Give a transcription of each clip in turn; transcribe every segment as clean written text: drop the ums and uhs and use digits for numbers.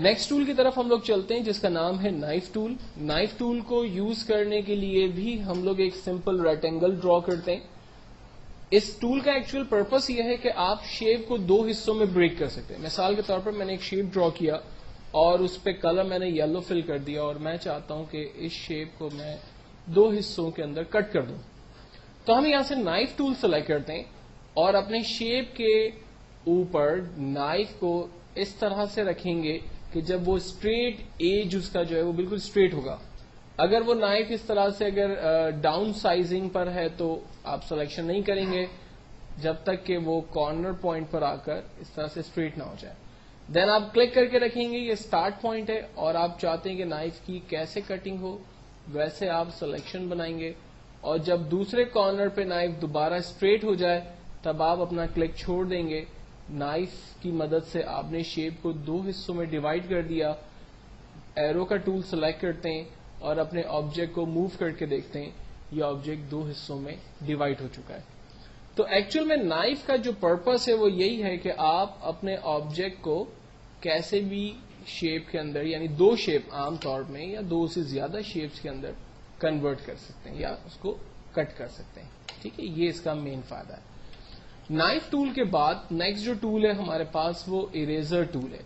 Next tool کی طرف ہم لوگ چلتے ہیں جس کا نام ہے نائف ٹول. نائف ٹول کو یوز کرنے کے لیے بھی ہم لوگ ایک سمپل ریکٹینگل ڈرا کرتے ہیں. اس ٹول کا ایکچوئل پرپس یہ ہے کہ آپ شیپ کو دو حصوں میں بریک کر سکتے ہیں. مثال کے طور پر میں نے ایک شیپ ڈرا کیا اور اس پہ کلر میں نے یلو فل کر دیا اور میں چاہتا ہوں کہ اس شیپ کو میں دو حصوں کے اندر کٹ کر دوں. تو ہم یہاں سے نائف ٹول سلیکٹ کرتے ہیں اور اپنے شیپ کے اوپر نائف کو اس طرح سے رکھیں گے کہ جب وہ اسٹریٹ ایج اس کا جو ہے وہ بالکل اسٹریٹ ہوگا. اگر وہ نائف اس طرح سے اگر ڈاؤن سائزنگ پر ہے تو آپ سلیکشن نہیں کریں گے جب تک کہ وہ کارنر پوائنٹ پر آ کر اس طرح سے اسٹریٹ نہ ہو جائے. دین آپ کلک کر کے رکھیں گے, یہ اسٹارٹ پوائنٹ ہے اور آپ چاہتے ہیں کہ نائف کی کیسے کٹنگ ہو ویسے آپ سلیکشن بنائیں گے, اور جب دوسرے کارنر پہ نائف دوبارہ اسٹریٹ ہو جائے تب آپ اپنا کلک چھوڑ دیں گے. نائف کی مدد سے آپ نے شیپ کو دو حصوں میں ڈیوائڈ کر دیا. ایرو کا ٹول سلیکٹ کرتے ہیں اور اپنے آبجیکٹ کو موو کر کے دیکھتے ہیں یہ آبجیکٹ دو حصوں میں ڈیوائڈ ہو چکا ہے. تو ایکچوئل میں نائف کا جو پرپس ہے وہ یہی ہے کہ آپ اپنے آبجیکٹ کو کیسے بھی شیپ کے اندر, یعنی دو شیپ عام طور میں یا دو سے زیادہ شیپس کے اندر کنورٹ کر سکتے ہیں یا اس کو کٹ کر سکتے ہیں. ٹھیک ہے, یہ اس کا مین فائدہ ہے. نائف ٹول کے بعد نیکسٹ جو ٹول ہے ہمارے پاس وہ اریزر ٹول ہے.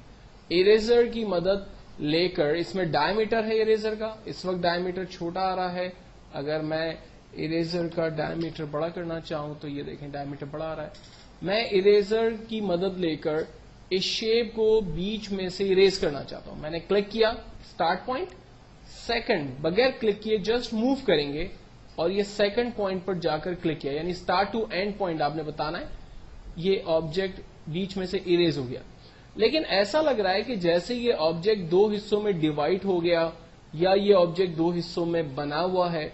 اریزر کی مدد لے کر, اس میں ڈائی میٹر ہے اریزر کا, اس وقت ڈائی میٹر چھوٹا آ رہا ہے. اگر میں اریزر کا ڈائی میٹر بڑا کرنا چاہوں تو یہ دیکھیں ڈائی میٹر بڑا آ رہا ہے. میں اریزر کی مدد لے کر اس شیپ کو بیچ میں سے اریز کرنا چاہتا ہوں. میں نے کلک کیا اسٹارٹ پوائنٹ, سیکنڈ بغیر کلک کیے جسٹ موو کریں گے اور یہ سیکنڈ پوائنٹ پر جا کر کلک کیا, یعنی اسٹارٹ ٹو اینڈ پوائنٹ آپ نے بتانا ہے. یہ آبجیکٹ بیچ میں سے اریز ہو گیا. لیکن ایسا لگ رہا ہے کہ جیسے یہ آبجیکٹ دو حصوں میں ڈیوائڈ ہو گیا یا یہ آبجیکٹ دو حصوں میں بنا ہوا ہے.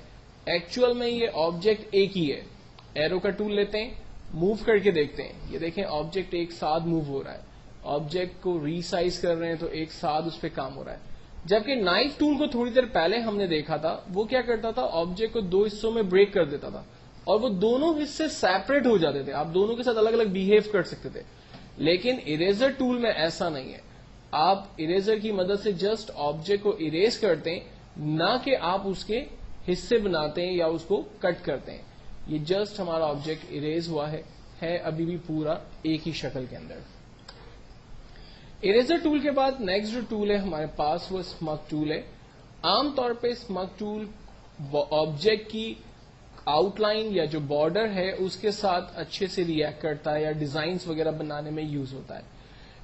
ایکچوئل میں یہ آبجیکٹ ایک ہی ہے. ایرو کا ٹول لیتے ہیں, موو کر کے دیکھتے ہیں, یہ دیکھیں آبجیکٹ ایک ساتھ موو ہو رہا ہے. آبجیکٹ کو ریسائز کر رہے ہیں تو ایک ساتھ اس پہ کام ہو رہا ہے. جبکہ نائف ٹول کو تھوڑی دیر پہلے ہم نے دیکھا تھا وہ کیا کرتا تھا, آبجیکٹ کو دو حصوں میں بریک کر دیتا تھا اور وہ دونوں حصے سیپریٹ ہو جاتے تھے. آپ دونوں کے ساتھ الگ الگ بہیو کر سکتے تھے. لیکن اریزر ٹول میں ایسا نہیں ہے. آپ اریزر کی مدد سے جسٹ آبجیکٹ کو اریز کرتے ہیں, نہ کہ آپ اس کے حصے بناتے ہیں یا اس کو کٹ کرتے ہیں. یہ جسٹ ہمارا آبجیکٹ اریز ہوا ہے ابھی بھی پورا ایک ہی شکل کے اندر. اریزر ٹول کے بعد نیکسٹ جو ٹول ہے ہمارے پاس وہ اسمگ ٹول ہے. عام طور پہ اسمگ ٹول آبجیکٹ کی آؤٹ لائن یا جو بارڈر ہے اس کے ساتھ اچھے سے ریئیکٹ کرتا ہے یا ڈیزائنز وغیرہ بنانے میں یوز ہوتا ہے.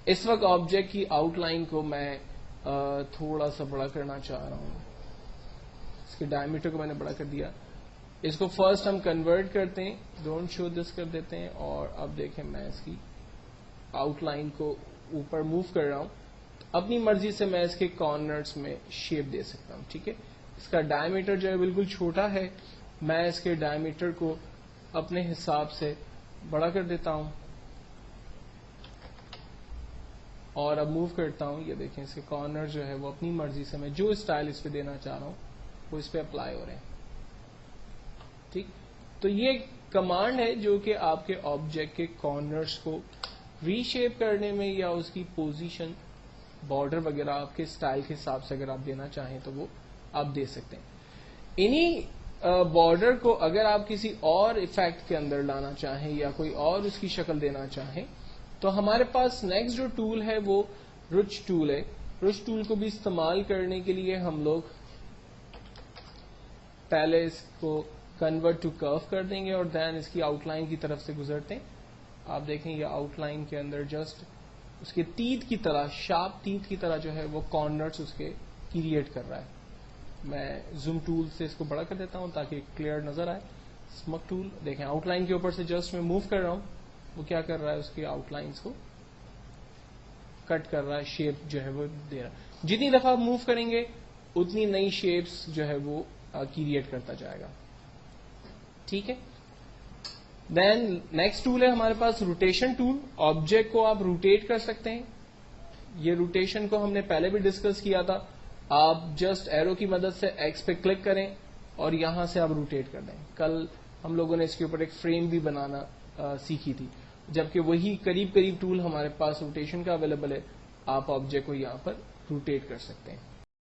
اس وقت آبجیکٹ کی آؤٹ لائن کو میں تھوڑا سا بڑا کرنا چاہ رہا ہوں. اس کے ڈائی میٹر کو میں نے بڑا کر دیا. اس کو فرسٹ ہم کنورٹ کرتے ہیں, ڈونٹ شو دس کر دیتے ہیں, اور اب دیکھیں میں اس کی آؤٹ لائن کو اوپر موو کر رہا ہوں. اپنی مرضی سے میں اس کے کارنرز میں شیپ دے سکتا ہوں. ٹھیک ہے, اس کا ڈائی میٹر جو ہے بالکل چھوٹا ہے, میں اس کے ڈائی میٹر کو اپنے حساب سے بڑا کر دیتا ہوں اور اب موو کرتا ہوں. یہ دیکھیں اس کے کارنر جو ہے وہ اپنی مرضی سے میں جو اسٹائل اس پہ دینا چاہ رہا ہوں وہ اس پہ اپلائی ہو رہے ہیں. ٹھیک, تو یہ کمانڈ ہے جو کہ آپ کے آبجیکٹ کے کارنرز کو ری شیپ کرنے میں یا اس کی پوزیشن بارڈر وغیرہ آپ کے اسٹائل کے حساب سے اگر آپ دینا چاہیں تو وہ آپ دے سکتے ہیں. انہی بارڈر کو اگر آپ کسی اور ایفیکٹ کے اندر لانا چاہیں یا کوئی اور اس کی شکل دینا چاہیں تو ہمارے پاس نیکسٹ جو ٹول ہے وہ رچ ٹول ہے. رچ ٹول کو بھی استعمال کرنے کے لیے ہم لوگ پہلے اس کو کنورٹ ٹو کرو کر دیں گے اور دین اس کی آؤٹ لائن کی طرف سے گزرتے ہیں. آپ دیکھیں یہ آؤٹ لائن کے اندر جسٹ اس کے تیت کی طرح, شارپ تیت کی طرح جو ہے وہ کارنرز اس کے کریٹ کر رہا ہے. میں زوم ٹول سے اس کو بڑا کر دیتا ہوں تاکہ کلیئر نظر آئے. اسمگ ٹول دیکھیں آؤٹ لائن کے اوپر سے جسٹ میں موو کر رہا ہوں, وہ کیا کر رہا ہے اس کی آؤٹ لائنس کو کٹ کر رہا ہے, شیپ جو ہے وہ دے رہا ہے. جتنی دفعہ آپ موو کریں گے اتنی نئی شیپس جو ہے وہ کریٹ کرتا جائے گا. ٹھیک ہے, دین نیکسٹ ٹول ہے ہمارے پاس روٹیشن ٹول. آبجیکٹ کو آپ روٹیٹ کر سکتے ہیں. یہ روٹیشن کو ہم نے پہلے بھی ڈسکس کیا تھا. آپ جسٹ ایرو کی مدد سے ایکس پہ کلک کریں اور یہاں سے آپ روٹیٹ کر دیں. کل ہم لوگوں نے اس کے اوپر ایک فریم بھی بنانا سیکھی تھی, جبکہ وہی قریب قریب ٹول ہمارے پاس روٹیشن کا اویلیبل ہے. آپ آبجیکٹ کو یہاں پر روٹیٹ کر سکتے ہیں.